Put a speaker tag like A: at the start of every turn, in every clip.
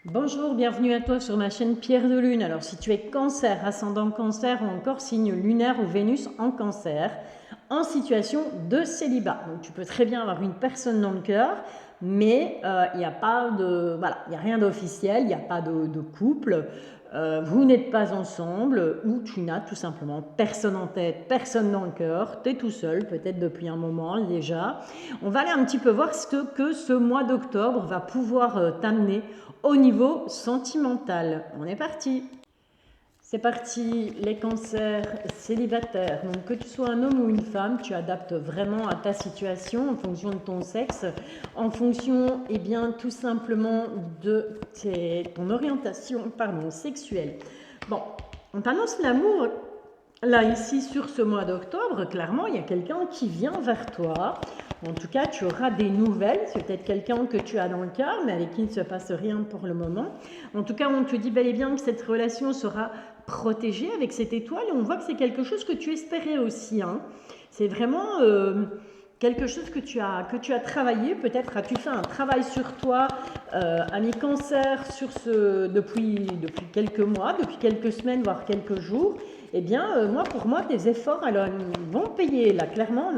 A: Bonjour, bienvenue à toi sur ma chaîne Pierre de Lune. Alors si tu es cancer, ascendant cancer ou encore signe lunaire ou Vénus en cancer, en situation de célibat. Donc tu peux très bien avoir une personne dans le cœur, mais il n'y a pas de, voilà, il y a rien d'officiel, il n'y a pas de couple. Vous n'êtes pas ensemble ou tu n'as tout simplement personne en tête, personne dans le cœur, tu es tout seul, peut-être depuis un moment déjà. On va aller un petit peu voir ce que ce mois d'octobre va pouvoir t'amener au niveau sentimental. On est parti. C'est parti, les cancers célibataires. Donc que tu sois un homme ou une femme, tu adaptes vraiment à ta situation en fonction de ton sexe, en fonction, eh bien, tout simplement de ton orientation sexuelle. Bon, on t'annonce l'amour. Là, ici, sur ce mois d'octobre, clairement, il y a quelqu'un qui vient vers toi. En tout cas, tu auras des nouvelles. C'est peut-être quelqu'un que tu as dans le cœur, mais avec qui il ne se passe rien pour le moment. En tout cas, on te dit bel et bien que cette relation sera protégée avec cette étoile. Et on voit que c'est quelque chose que tu espérais aussi. Hein. C'est vraiment quelque chose que tu as travaillé. Peut-être as-tu fait un travail sur toi, ami cancer, depuis quelques mois, depuis quelques semaines, voire quelques jours. Eh bien, pour moi, tes efforts vont payer. Là, clairement,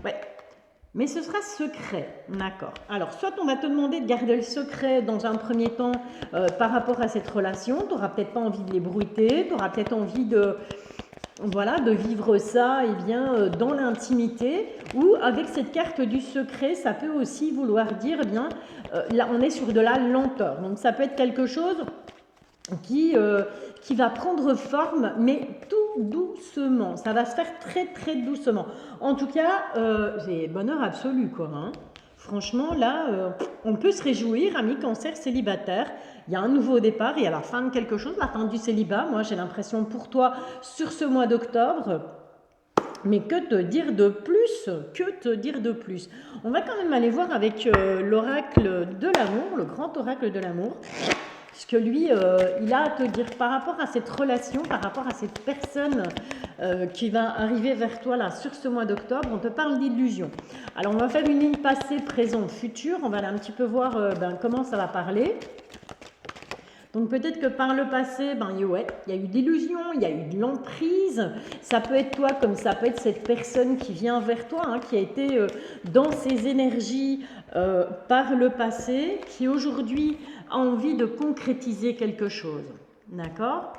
A: ouais. Mais ce sera secret, d'accord. Alors, soit on va te demander de garder le secret dans un premier temps par rapport à cette relation. Tu n'auras peut-être pas envie de l'ébruiter, tu auras peut-être envie de vivre ça dans l'intimité, ou avec cette carte du secret, ça peut aussi vouloir dire, là, on est sur de la lenteur. Donc, ça peut être quelque chose qui va prendre forme, mais tout doucement. Ça va se faire très très doucement. En tout cas, j'ai bonheur absolu, quoi. Hein. Franchement, là, on peut se réjouir, amis cancer célibataire. Il y a un nouveau départ, il y a la fin de quelque chose, la fin du célibat. Moi, j'ai l'impression pour toi, sur ce mois d'octobre. Mais que te dire de plus? Que te dire de plus? On va quand même aller voir avec l'oracle de l'amour, le grand oracle de l'amour. Ce que lui, il a à te dire par rapport à cette relation, par rapport à cette personne qui va arriver vers toi là sur ce mois d'octobre. On te parle d'illusion. Alors on va faire une ligne passé, présent, futur. On va aller un petit peu voir comment ça va parler. Donc peut-être que par le passé, il y a eu d'illusions, il y a eu de l'emprise. Ça peut être toi comme ça peut être cette personne qui vient vers toi, hein, qui a été dans ses énergies par le passé, qui aujourd'hui a envie de concrétiser quelque chose. D'accord?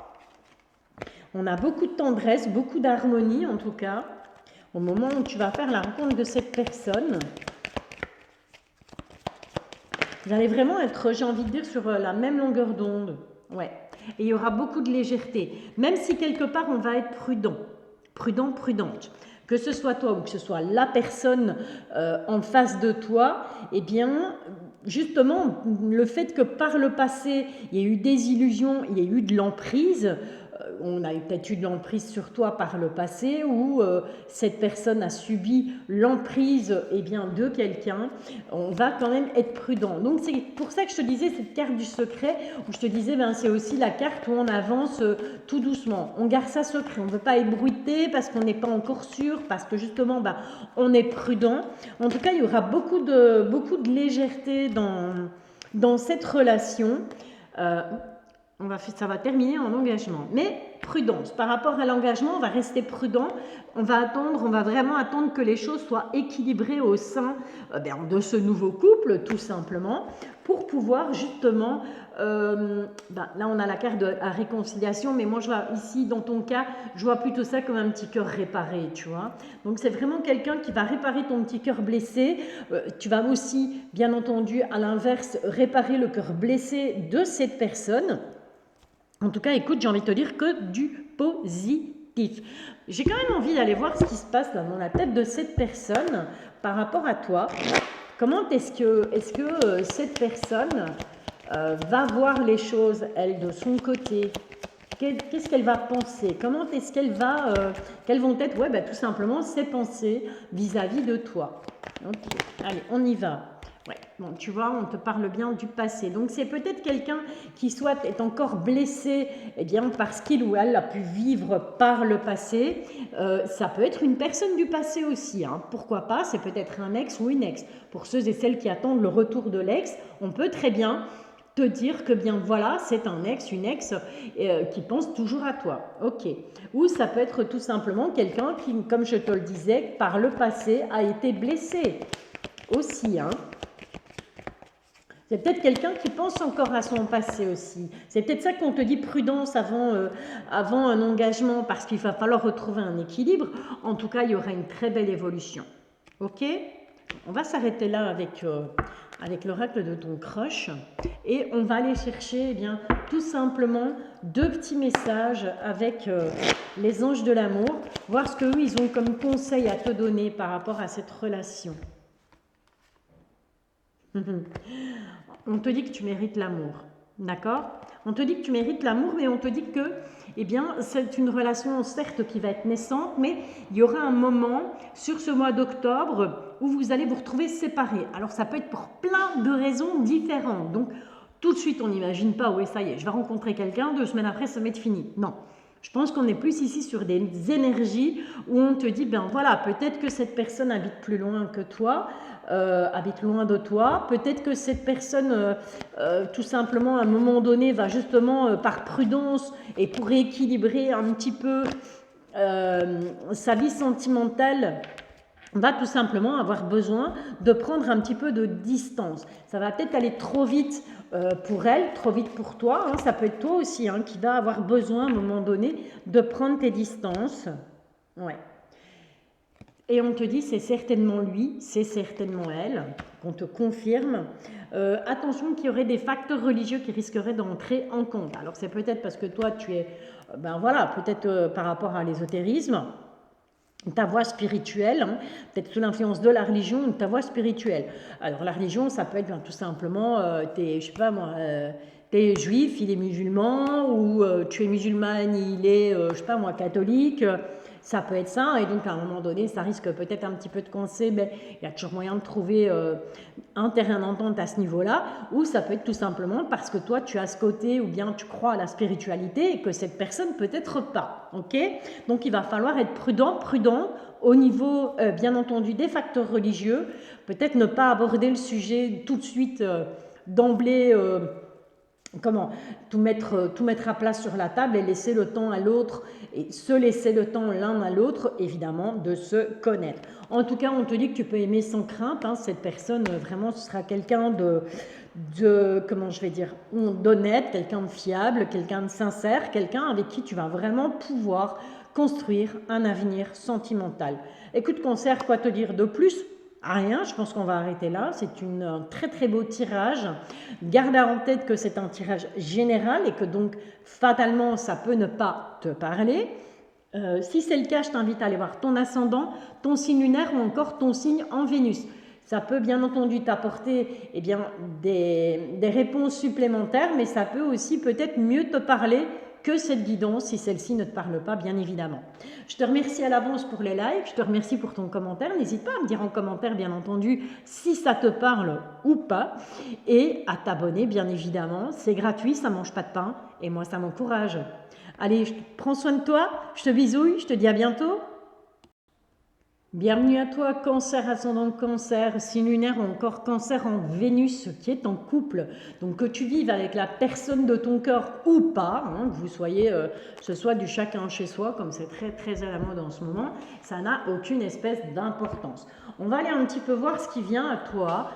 A: On a beaucoup de tendresse, beaucoup d'harmonie en tout cas, au moment où tu vas faire la rencontre de cette personne. Vous allez vraiment être, j'ai envie de dire, sur la même longueur d'onde. Ouais. Et il y aura beaucoup de légèreté. Même si quelque part, on va être prudent. Prudent, prudente. Que ce soit toi ou que ce soit la personne en face de toi, eh bien, justement, le fait que par le passé, il y a eu des illusions, il y a eu de l'emprise, on a peut-être eu de l'emprise sur toi par le passé, ou cette personne a subi l'emprise de quelqu'un, on va quand même être prudent. Donc c'est pour ça que je te disais cette carte du secret, où je te disais c'est aussi la carte où on avance tout doucement. On garde ça secret, on ne veut pas ébruiter parce qu'on n'est pas encore sûr, parce que justement on est prudent. En tout cas, il y aura beaucoup de légèreté dans cette relation. Ça va terminer en engagement. Mais prudence. Par rapport à l'engagement, on va rester prudent. On va vraiment attendre que les choses soient équilibrées au sein de ce nouveau couple, tout simplement, pour pouvoir justement... là, on a la carte de la réconciliation, mais moi, je vois ici, dans ton cas, je vois plutôt ça comme un petit cœur réparé, tu vois. Donc, c'est vraiment quelqu'un qui va réparer ton petit cœur blessé. Tu vas aussi, bien entendu, à l'inverse, réparer le cœur blessé de cette personne. En tout cas, écoute, j'ai envie de te dire que du positif. J'ai quand même envie d'aller voir ce qui se passe là dans la tête de cette personne par rapport à toi. Comment est-ce que cette personne va voir les choses, elle, de son côté? Qu'est-ce qu'elle va penser? Comment est-ce qu'elle va... quelles vont être, tout simplement, ses pensées vis-à-vis de toi? Ok, allez, on y va. Ouais, bon, tu vois, on te parle bien du passé. Donc, c'est peut-être quelqu'un qui soit est encore blessé, parce qu'il ou elle a pu vivre par le passé. Ça peut être une personne du passé aussi, hein. Pourquoi pas? C'est peut-être un ex ou une ex. Pour ceux et celles qui attendent le retour de l'ex, on peut très bien te dire que bien voilà, c'est un ex, une ex qui pense toujours à toi. Ok. Ou ça peut être tout simplement quelqu'un qui, comme je te le disais, par le passé a été blessé aussi. Hein. C'est peut-être quelqu'un qui pense encore à son passé aussi. C'est peut-être ça qu'on te dit prudence avant un engagement parce qu'il va falloir retrouver un équilibre. En tout cas, il y aura une très belle évolution. Ok? On va s'arrêter là avec l'oracle de ton crush et on va aller chercher eh bien, tout simplement 2 petits messages avec les anges de l'amour, voir ce qu'eux ils ont comme conseil à te donner par rapport à cette relation. On te dit que tu mérites l'amour, d'accord? On te dit que tu mérites l'amour, mais on te dit que, eh bien, c'est une relation certes qui va être naissante, mais il y aura un moment sur ce mois d'octobre où vous allez vous retrouver séparés. Alors, ça peut être pour plein de raisons différentes. Donc, tout de suite, on n'imagine pas, oui, ça y est, je vais rencontrer quelqu'un, 2 semaines après, ça va être fini. Non. Je pense qu'on est plus ici sur des énergies où on te dit, ben voilà, peut-être que cette personne habite plus loin que toi, habite loin de toi, peut-être que cette personne, tout simplement, à un moment donné, va justement, par prudence et pour rééquilibrer un petit peu sa vie sentimentale, va tout simplement avoir besoin de prendre un petit peu de distance. Ça va peut-être aller trop vite pour elle, trop vite pour toi. Hein. Ça peut être toi aussi hein, qui va avoir besoin à un moment donné de prendre tes distances. Ouais. Et on te dit c'est certainement lui, c'est certainement elle, qu'on te confirme. Attention qu'il y aurait des facteurs religieux qui risqueraient d'entrer en compte. Alors c'est peut-être parce que toi tu es, ben voilà, peut-être par rapport à l'ésotérisme, ta voie spirituelle, hein, peut-être sous l'influence de la religion ou de ta voie spirituelle. Alors la religion, ça peut être bien, tout simplement, je sais pas moi, t'es juif, il est musulman, ou tu es musulmane, il est, je sais pas moi, catholique. Ça peut être ça, et donc à un moment donné, ça risque peut-être un petit peu de coincer, mais il y a toujours moyen de trouver un terrain d'entente à ce niveau-là, ou ça peut être tout simplement parce que toi, tu as ce côté, ou bien tu crois à la spiritualité, et que cette personne peut-être pas, ok? Donc il va falloir être prudent au niveau, bien entendu, des facteurs religieux, peut-être ne pas aborder le sujet tout de suite, d'emblée, tout mettre à plat sur la table et laisser le temps à l'autre et se laisser le temps l'un à l'autre évidemment de se connaître. En tout cas on te dit que tu peux aimer sans crainte, hein, cette personne vraiment ce sera quelqu'un comment je vais dire, d'honnête, quelqu'un de fiable, quelqu'un de sincère, quelqu'un avec qui tu vas vraiment pouvoir construire un avenir sentimental. Écoute Cancer, quoi te dire de plus? Rien, je pense qu'on va arrêter là. C'est un très très beau tirage. Garde en tête que c'est un tirage général et que donc fatalement ça peut ne pas te parler. Si c'est le cas, je t'invite à aller voir ton ascendant, ton signe lunaire ou encore ton signe en Vénus. Ça peut bien entendu t'apporter eh bien, des réponses supplémentaires, mais ça peut aussi peut-être mieux te parler que cette guidance si celle-ci ne te parle pas, bien évidemment. Je te remercie à l'avance pour les likes, je te remercie pour ton commentaire. N'hésite pas à me dire en commentaire, bien entendu, si ça te parle ou pas. Et à t'abonner, bien évidemment. C'est gratuit, ça ne mange pas de pain. Et moi, ça m'encourage. Allez, prends soin de toi, je te bisouille, je te dis à bientôt. Bienvenue à toi, Cancer, ascendant Cancer, signe lunaire ou encore Cancer en Vénus qui est en couple. Donc que tu vives avec la personne de ton cœur ou pas, hein, que vous soyez, ce soit du chacun chez soi, comme c'est très très à la mode en ce moment, ça n'a aucune espèce d'importance. On va aller un petit peu voir ce qui vient à toi,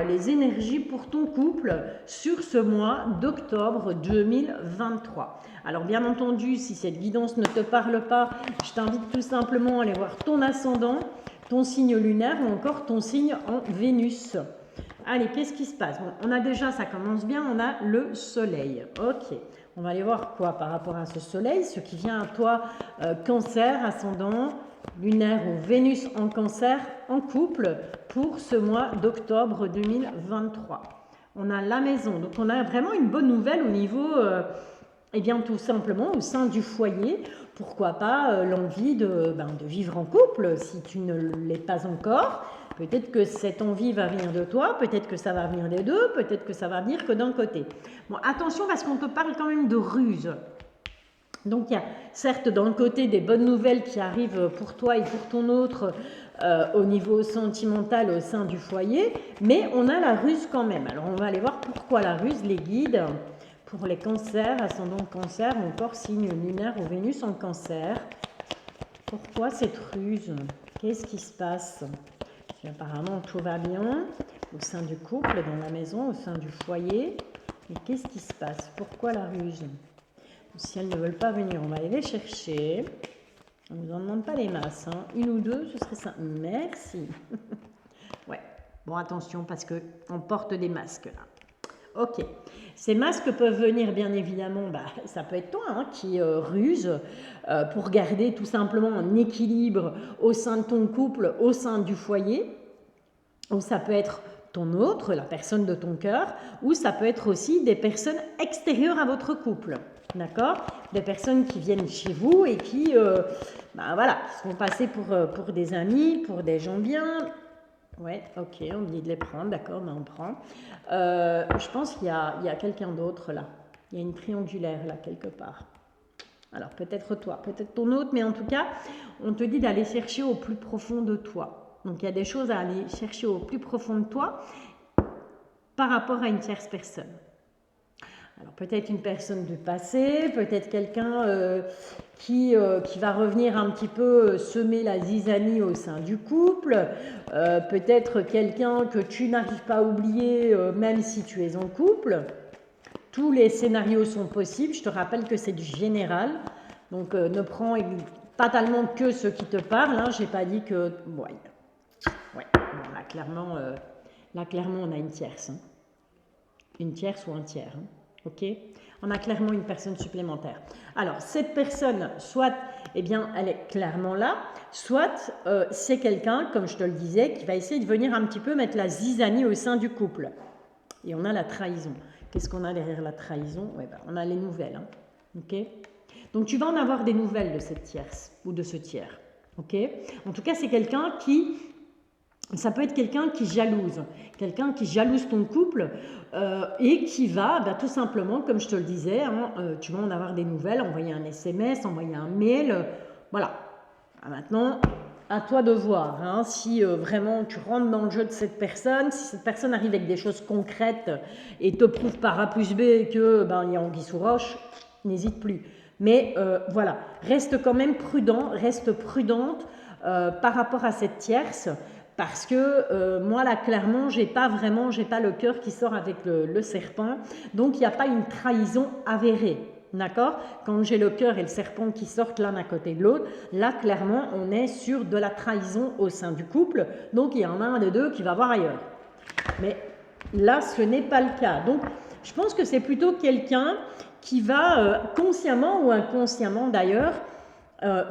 A: les énergies pour ton couple sur ce mois d'octobre 2023. Alors bien entendu, si cette guidance ne te parle pas, je t'invite tout simplement à aller voir ton ascendant, ton signe lunaire ou encore ton signe en Vénus. Allez, qu'est-ce qui se passe? Bon, on a déjà, ça commence bien, on a le soleil. Ok, on va aller voir quoi par rapport à ce soleil, ce qui vient à toi, Cancer, ascendant, lunaire ou Vénus en Cancer, en couple, pour ce mois d'octobre 2023. On a la maison, donc on a vraiment une bonne nouvelle au niveau... eh bien, tout simplement, au sein du foyer, pourquoi pas l'envie de vivre en couple, si tu ne l'es pas encore. Peut-être que cette envie va venir de toi, peut-être que ça va venir des deux, peut-être que ça va venir que d'un côté. Bon, attention parce qu'on te parle quand même de ruse. Donc il y a certes dans le côté des bonnes nouvelles qui arrivent pour toi et pour ton autre au niveau sentimental au sein du foyer, mais on a la ruse quand même. Alors on va aller voir pourquoi la ruse, les guides pour les cancers, ascendant cancer, encore signe lunaire ou Vénus en cancer. Pourquoi cette ruse? Qu'est-ce qui se passe? Apparemment tout va bien au sein du couple, dans la maison, au sein du foyer. Mais qu'est-ce qui se passe? Pourquoi la ruse? Si elles ne veulent pas venir, on va aller les chercher. On ne vous en demande pas les masses. Hein. Une ou deux, ce serait ça. Merci. Ouais. Bon, attention, parce qu'on porte des masques là. Ok. Ces masques peuvent venir, bien évidemment, ça peut être toi qui ruse pour garder tout simplement un équilibre au sein de ton couple, au sein du foyer. Ou ça peut être ton autre, la personne de ton cœur, ou ça peut être aussi des personnes extérieures à votre couple. D'accord? Des personnes qui viennent chez vous et qui voilà, sont passées pour des amis, pour des gens bien. Ouais, ok, on oublie de les prendre, d'accord, on prend. Je pense qu'il y a quelqu'un d'autre là. Il y a une triangulaire là quelque part. Alors peut-être toi, peut-être ton autre, mais en tout cas, on te dit d'aller chercher au plus profond de toi. Donc il y a des choses à aller chercher au plus profond de toi par rapport à une tierce personne. Alors peut-être une personne du passé, peut-être quelqu'un qui va revenir un petit peu semer la zizanie au sein du couple, peut-être quelqu'un que tu n'arrives pas à oublier même si tu es en couple. Tous les scénarios sont possibles, je te rappelle que c'est du général, donc ne prends pas tellement que ceux qui te parlent, hein. Je n'ai pas dit que... Ouais. Bon, là, clairement, on a une tierce. Hein. Une tierce ou un tiers. Hein. Ok, on a clairement une personne supplémentaire. Alors, cette personne, soit, eh bien, elle est clairement là, soit c'est quelqu'un, comme je te le disais, qui va essayer de venir un petit peu mettre la zizanie au sein du couple. Et on a la trahison. Qu'est-ce qu'on a derrière la trahison? Ouais, on a les nouvelles. Hein. Ok, donc, tu vas en avoir des nouvelles de cette tierce ou de ce tiers. Ok, en tout cas, c'est quelqu'un qui... Ça peut être quelqu'un qui jalouse ton couple et qui va tout simplement, comme je te le disais, hein, tu vas en avoir des nouvelles, envoyer un SMS, envoyer un mail, voilà. Maintenant, à toi de voir hein, si vraiment tu rentres dans le jeu de cette personne, si cette personne arrive avec des choses concrètes et te prouve par A plus B que il y a anguille sous roche, n'hésite plus. Mais voilà, reste quand même prudent, reste prudente par rapport à cette tierce. Parce que moi là clairement j'ai pas le cœur qui sort avec le serpent, donc il n'y a pas une trahison avérée, d'accord? Quand j'ai le cœur et le serpent qui sortent l'un à côté de l'autre, là clairement on est sur de la trahison au sein du couple, donc il y en a un des deux qui va voir ailleurs. Mais là ce n'est pas le cas, donc je pense que c'est plutôt quelqu'un qui va consciemment ou inconsciemment d'ailleurs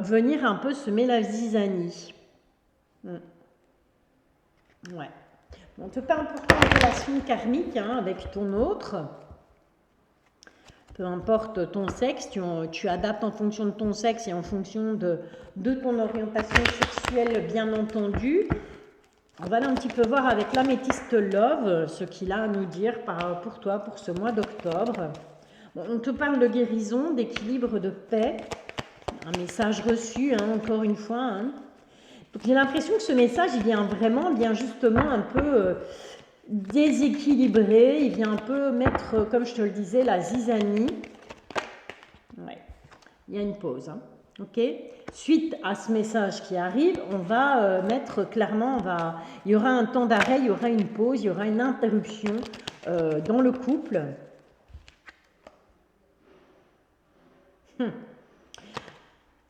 A: venir un peu semer la zizanie. Ouais. On te parle pourtant de relation karmique hein, avec ton autre. Peu importe ton sexe, tu adaptes en fonction de ton sexe et en fonction de ton orientation sexuelle, bien entendu. On va aller un petit peu voir avec l'améthyste Love ce qu'il a à nous dire pour toi, pour ce mois d'octobre. Bon, on te parle de guérison, d'équilibre, de paix. Un message reçu, hein, encore une fois. Hein. J'ai l'impression que ce message, il vient justement un peu déséquilibré, il vient un peu mettre, comme je te le disais, la zizanie. Ouais. Il y a une pause. Hein. Ok. Suite à ce message qui arrive, on va mettre clairement, il y aura un temps d'arrêt, il y aura une pause, il y aura une interruption dans le couple.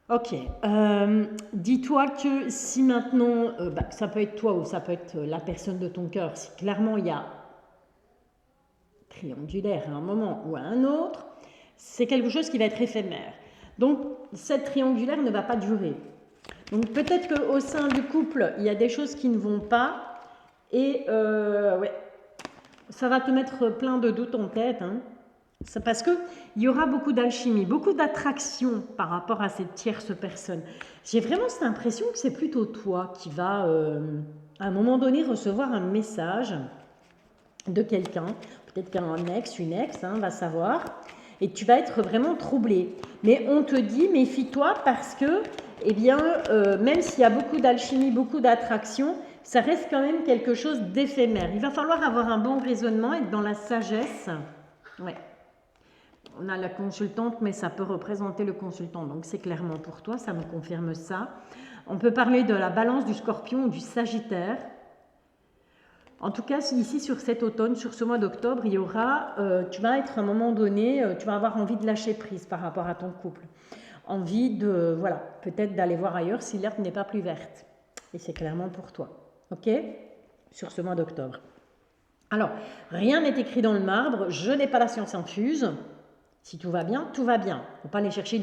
A: Ok, dis-toi que si maintenant, ça peut être toi ou ça peut être la personne de ton cœur, si clairement il y a triangulaire à un moment ou à un autre, c'est quelque chose qui va être éphémère. Donc cette triangulaire ne va pas durer. Donc peut-être qu'au sein du couple, il y a des choses qui ne vont pas et ouais, ça va te mettre plein de doutes en tête, hein. C'est parce qu'il y aura beaucoup d'alchimie, beaucoup d'attraction par rapport à cette tierce personne. J'ai vraiment cette impression que c'est plutôt toi qui va, à un moment donné, recevoir un message de quelqu'un, peut-être qu'un ex, une ex, hein, va savoir, et tu vas être vraiment troublé. Mais on te dit, méfie-toi parce que, eh bien, même s'il y a beaucoup d'alchimie, beaucoup d'attraction, ça reste quand même quelque chose d'éphémère. Il va falloir avoir un bon raisonnement, être dans la sagesse. Ouais. On a la consultante, mais ça peut représenter le consultant. Donc, c'est clairement pour toi, ça me confirme ça. On peut parler de la balance, du scorpion ou du sagittaire. En tout cas, ici, sur cet automne, sur ce mois d'octobre, il y aura, tu vas être à un moment donné, tu vas avoir envie de lâcher prise par rapport à ton couple. Envie de, voilà, peut-être d'aller voir ailleurs si l'herbe n'est pas plus verte. Et c'est clairement pour toi. OK? Sur ce mois d'octobre. Alors, rien n'est écrit dans le marbre. Je n'ai pas la science infuse. Si tout va bien, tout va bien. Il ne faut pas aller chercher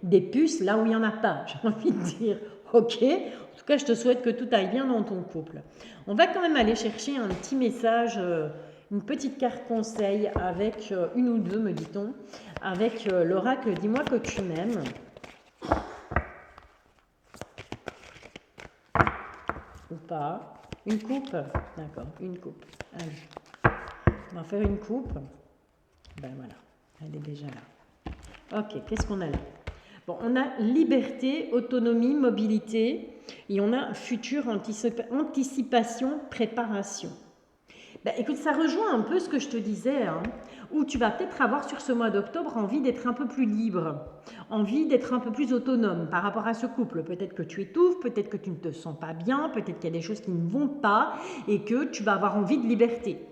A: des puces là où il n'y en a pas. J'ai envie de dire, OK. En tout cas, je te souhaite que tout aille bien dans ton couple. On va quand même aller chercher un petit message, une petite carte conseil avec une ou deux, me dit-on, avec l'oracle « Dis-moi que tu m'aimes ». Ou pas. Une coupe? D'accord, une coupe. Allez. On va faire une coupe. Ben voilà, elle est déjà là. Ok, qu'est-ce qu'on a là? Bon, on a liberté, autonomie, mobilité et on a futur, anticipation, préparation. Ben, écoute, ça rejoint un peu ce que je te disais, hein, où tu vas peut-être avoir sur ce mois d'octobre envie d'être un peu plus libre, envie d'être un peu plus autonome par rapport à ce couple. Peut-être que tu étouffes, peut-être que tu ne te sens pas bien, peut-être qu'il y a des choses qui ne vont pas et que tu vas avoir envie de liberté.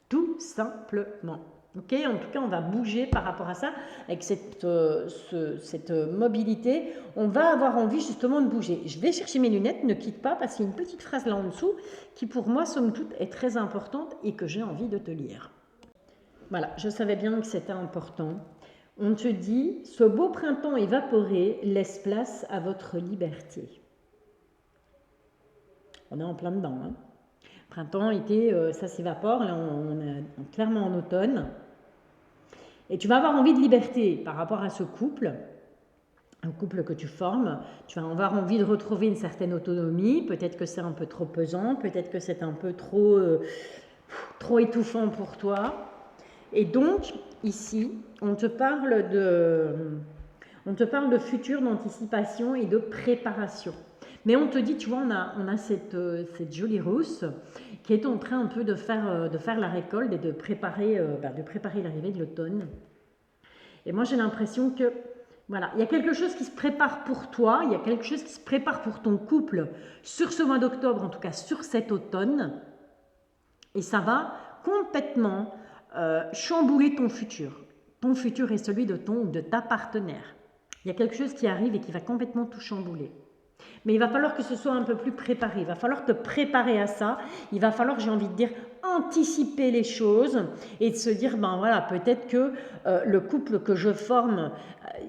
A: Tout simplement. Ok, en tout cas, on va bouger par rapport à ça, avec cette mobilité. On va avoir envie justement de bouger. Je vais chercher mes lunettes, ne quitte pas, parce qu'il y a une petite phrase là en dessous qui pour moi, somme toute, est très importante et que j'ai envie de te lire. Voilà, je savais bien que c'était important. On te dit, ce beau printemps évaporé laisse place à votre liberté. On est en plein dedans, hein. Printemps, été, ça s'évapore, là on est clairement en automne. Et tu vas avoir envie de liberté par rapport à ce couple, un couple que tu formes. Tu vas avoir envie de retrouver une certaine autonomie, peut-être que c'est un peu trop pesant, peut-être que c'est un peu trop étouffant pour toi. Et donc, ici, on te parle de futur, d'anticipation et de préparation. Mais on te dit, tu vois, on a cette jolie rousse qui est en train un peu de faire la récolte et de préparer l'arrivée de l'automne. Et moi, j'ai l'impression que, voilà, il y a quelque chose qui se prépare pour toi, il y a quelque chose qui se prépare pour ton couple sur ce mois d'octobre, en tout cas sur cet automne. Et ça va complètement chambouler ton futur. Ton futur est celui de ton ou de ta partenaire. Il y a quelque chose qui arrive et qui va complètement tout chambouler. Mais il va falloir que ce soit un peu plus préparé. Il va falloir te préparer à ça. Il va falloir, j'ai envie de dire, anticiper les choses et de se dire, ben voilà, peut-être que le couple que je forme,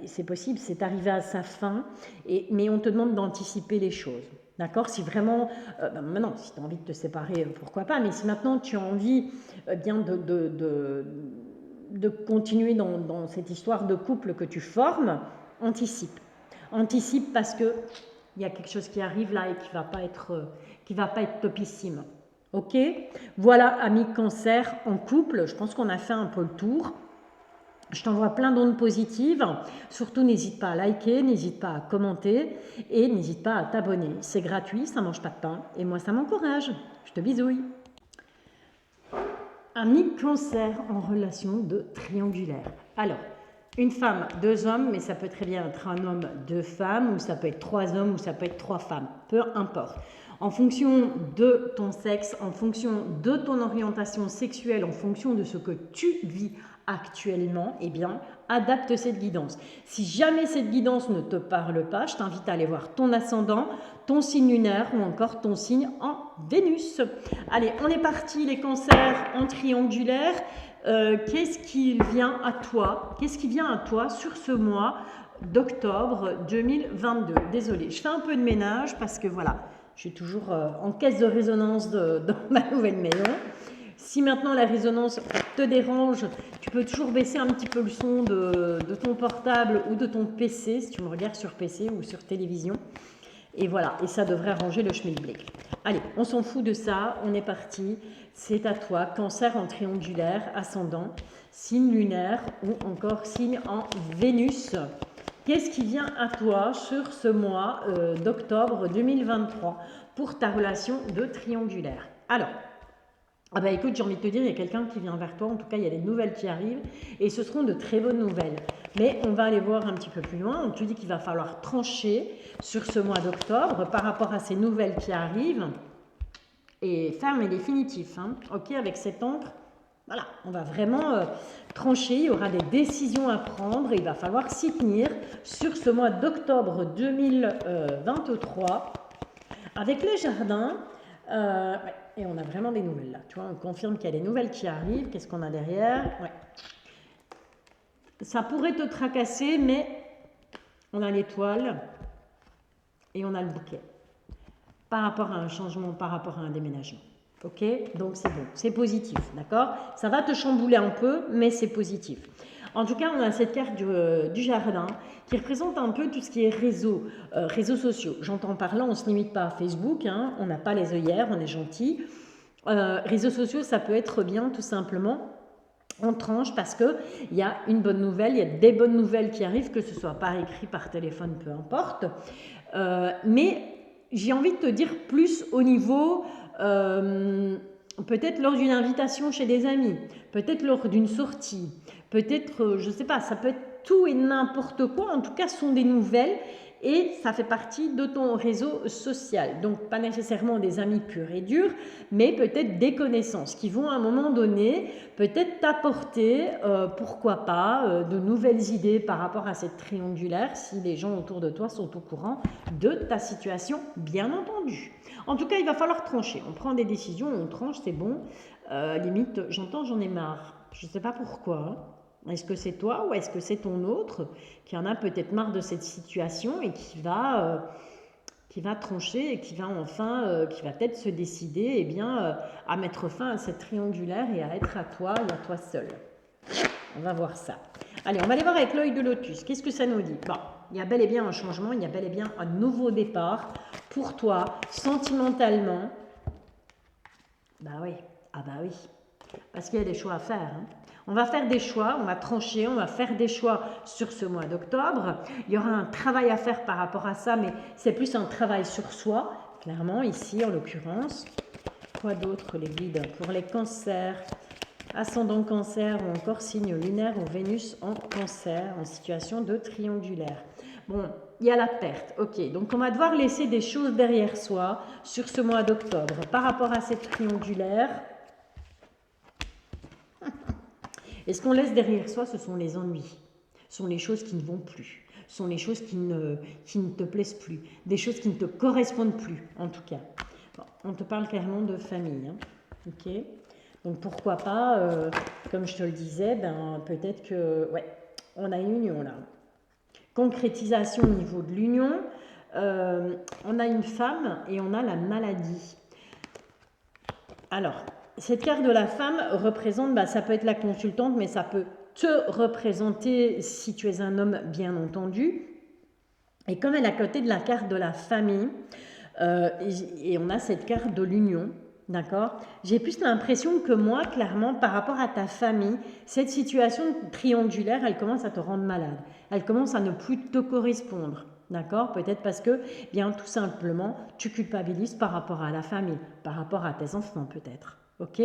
A: c'est possible, c'est arrivé à sa fin, mais on te demande d'anticiper les choses. D'accord? Si vraiment, maintenant, si tu as envie de te séparer, pourquoi pas, mais si maintenant tu as envie bien de continuer dans cette histoire de couple que tu formes, anticipe. Anticipe parce que il y a quelque chose qui arrive là et qui va pas être topissime. Ok? Voilà, amis Cancer en couple, je pense qu'on a fait un peu le tour. Je t'envoie plein d'ondes positives. Surtout, n'hésite pas à liker, n'hésite pas à commenter et n'hésite pas à t'abonner. C'est gratuit, ça ne mange pas de pain et moi, ça m'encourage. Je te bisouille. Amis Cancer en relation de triangulaire. Alors, une femme, deux hommes, mais ça peut très bien être un homme, deux femmes, ou ça peut être trois hommes, ou ça peut être trois femmes, peu importe. En fonction de ton sexe, en fonction de ton orientation sexuelle, en fonction de ce que tu vis actuellement, eh bien, adapte cette guidance. Si jamais cette guidance ne te parle pas, je t'invite à aller voir ton ascendant, ton signe lunaire ou encore ton signe en Vénus. Allez, on est parti les cancers en triangulaire. Qu'est-ce qui vient à toi? Qu'est-ce qui vient à toi sur ce mois d'octobre 2022? Désolée, je fais un peu de ménage parce que voilà, je suis toujours en caisse de résonance dans ma nouvelle maison. Si maintenant la résonance te dérange, tu peux toujours baisser un petit peu le son de ton portable ou de ton PC, si tu me regardes sur PC ou sur télévision. Et voilà, et ça devrait arranger le schmilblick. Allez, on s'en fout de ça, on est parti. C'est à toi, Cancer en triangulaire, ascendant, signe lunaire ou encore signe en Vénus. Qu'est-ce qui vient à toi sur ce mois d'octobre 2023 pour ta relation de triangulaire? Alors, ah bah écoute, j'ai envie de te dire, il y a quelqu'un qui vient vers toi, en tout cas il y a des nouvelles qui arrivent et ce seront de très bonnes nouvelles. Mais on va aller voir un petit peu plus loin, on te dit qu'il va falloir trancher sur ce mois d'octobre par rapport à ces nouvelles qui arrivent et ferme et définitif, hein. Ok, avec cet encre, voilà, on va vraiment trancher, il y aura des décisions à prendre et il va falloir s'y tenir sur ce mois d'octobre 2023 avec les jardins. Ouais. Et on a vraiment des nouvelles là, tu vois, on confirme qu'il y a des nouvelles qui arrivent. Qu'est-ce qu'on a derrière? Ouais. Ça pourrait te tracasser, mais on a l'étoile et on a le bouquet. Par rapport à un changement, par rapport à un déménagement. Ok? Donc c'est bon, c'est positif, d'accord? Ça va te chambouler un peu, mais c'est positif. En tout cas, on a cette carte du jardin qui représente un peu tout ce qui est réseaux sociaux. J'entends par là, on ne se limite pas à Facebook, hein, on n'a pas les œillères, on est gentil. Réseaux sociaux, ça peut être bien tout simplement en tranche parce qu'il y a une bonne nouvelle, il y a des bonnes nouvelles qui arrivent, que ce soit par écrit, par téléphone, peu importe. Mais j'ai envie de te dire plus au niveau... peut-être lors d'une invitation chez des amis, peut-être lors d'une sortie, peut-être, je ne sais pas, ça peut être tout et n'importe quoi, en tout cas ce sont des nouvelles et ça fait partie de ton réseau social. Donc pas nécessairement des amis purs et durs, mais peut-être des connaissances qui vont à un moment donné peut-être t'apporter, pourquoi pas, de nouvelles idées par rapport à cette triangulaire, si les gens autour de toi sont au courant de ta situation, bien entendu. En tout cas, il va falloir trancher. On prend des décisions, on tranche, c'est bon. Limite, j'en ai marre. Je ne sais pas pourquoi. Est-ce que c'est toi ou est-ce que c'est ton autre qui en a peut-être marre de cette situation et qui va trancher et qui va enfin, qui va peut-être se décider eh bien, à mettre fin à cette triangulaire et à être à toi et à toi seul. On va voir ça. Allez, on va aller voir avec l'œil de lotus. Qu'est-ce que ça nous dit? Bon, il y a bel et bien un changement, il y a bel et bien un nouveau départ pour toi, sentimentalement. Bah oui, ah bah oui, parce qu'il y a des choix à faire, hein. On va faire des choix, on va trancher, on va faire des choix sur ce mois d'octobre. Il y aura un travail à faire par rapport à ça, mais c'est plus un travail sur soi, clairement, ici en l'occurrence. Quoi d'autre les guides? Pour les cancers, ascendant cancer ou encore signe lunaire ou Vénus en cancer, en situation de triangulaire. Bon, il y a la perte, ok. Donc on va devoir laisser des choses derrière soi sur ce mois d'octobre. Par rapport à cette triangulaire, et ce qu'on laisse derrière soi, ce sont les ennuis, ce sont les choses qui ne vont plus, ce sont les choses qui ne te plaisent plus, des choses qui ne te correspondent plus, en tout cas. Bon, on te parle clairement de famille, hein. Ok. Donc pourquoi pas, comme je te le disais, ben, peut-être que, ouais, on a une union là. Concrétisation au niveau de l'union, on a une femme et on a la maladie. Alors, cette carte de la femme représente, bah, ça peut être la consultante, mais ça peut te représenter si tu es un homme, bien entendu. Et comme elle est à côté de la carte de la famille, et on a cette carte de l'union, d'accord? J'ai plus l'impression que moi, clairement, par rapport à ta famille, cette situation triangulaire, elle commence à te rendre malade. Elle commence à ne plus te correspondre. D'accord? Peut-être parce que, bien, tout simplement, tu culpabilises par rapport à la famille, par rapport à tes enfants, peut-être. Ok?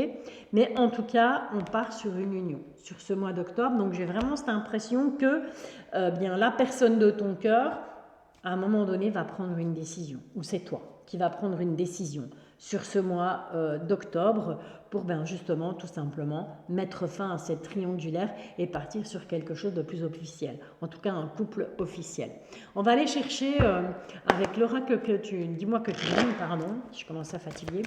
A: Mais en tout cas, on part sur une union, sur ce mois d'octobre. Donc, j'ai vraiment cette impression que, bien, la personne de ton cœur, à un moment donné, va prendre une décision. Ou c'est toi qui va prendre une décision sur ce mois d'octobre pour ben, justement tout simplement mettre fin à cette triangulaire et partir sur quelque chose de plus officiel, en tout cas un couple officiel. On va aller chercher avec l'oracle que tu... Dis-moi que tu aimes, pardon, je commence à fatiguer.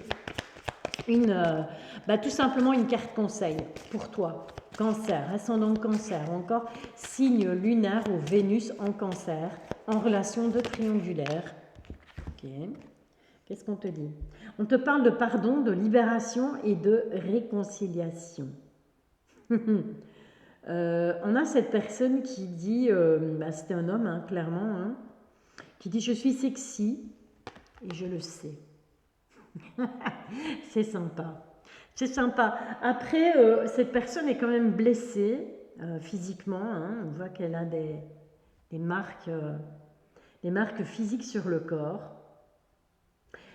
A: Tout simplement une carte conseil pour toi. Cancer, ascendant cancer, ou encore signe lunaire ou Vénus en cancer, en relation de triangulaire. Ok. Qu'est-ce qu'on te dit? On te parle de pardon, de libération et de réconciliation. On a cette personne qui dit, c'était un homme, hein, clairement, hein, qui dit « Je suis sexy et je le sais ». C'est sympa. C'est sympa. Après, cette personne est quand même blessée physiquement. Hein, on voit qu'elle a des marques physiques sur le corps.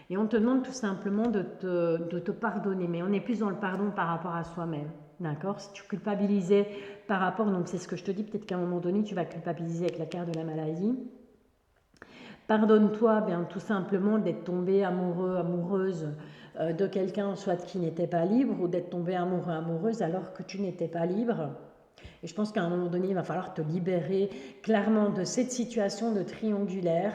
A: Et on te demande tout simplement de te pardonner. Mais on est plus dans le pardon par rapport à soi-même. D'accord? Si tu culpabilisais par rapport, donc c'est ce que je te dis, peut-être qu'à un moment donné, tu vas culpabiliser avec la carte de la maladie. Pardonne-toi bien tout simplement d'être tombé amoureux, amoureuse de quelqu'un, soit qui n'était pas libre, ou d'être tombé amoureux, amoureuse alors que tu n'étais pas libre. Et je pense qu'à un moment donné, il va falloir te libérer clairement de cette situation de triangulaire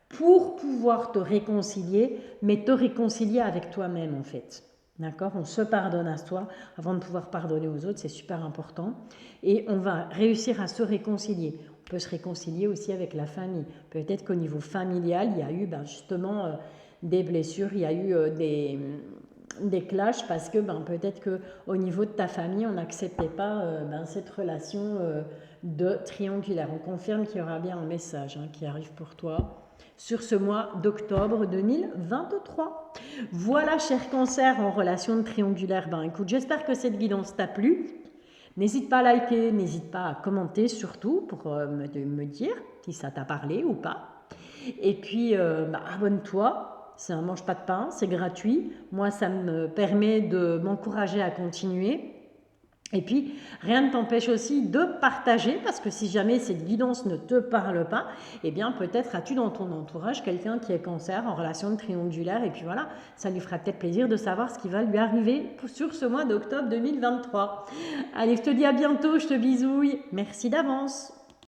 A: pour pouvoir te réconcilier, mais te réconcilier avec toi-même en fait. D'accord? On se pardonne à soi avant de pouvoir pardonner aux autres, c'est super important. Et on va réussir à se réconcilier. On peut se réconcilier aussi avec la famille. Peut-être qu'au niveau familial, il y a eu justement des blessures, il y a eu des clashs parce que peut-être qu'au niveau de ta famille, on n'acceptait pas cette relation de triangulaire. On confirme qu'il y aura bien un message qui arrive pour toi sur ce mois d'octobre 2023. Voilà, cher cancer en relation de triangulaire. Écoute, j'espère que cette guidance t'a plu. N'hésite pas à liker, n'hésite pas à commenter surtout pour me dire si ça t'a parlé ou pas. Et puis, abonne-toi, c'est un mange pas de pain, c'est gratuit. Moi, ça me permet de m'encourager à continuer. Et puis, rien ne t'empêche aussi de partager, parce que si jamais cette guidance ne te parle pas, eh bien peut-être as-tu dans ton entourage quelqu'un qui est cancer en relation de triangulaire, et puis voilà, ça lui fera peut-être plaisir de savoir ce qui va lui arriver sur ce mois d'octobre 2023. Allez, je te dis à bientôt, je te bisouille, merci d'avance.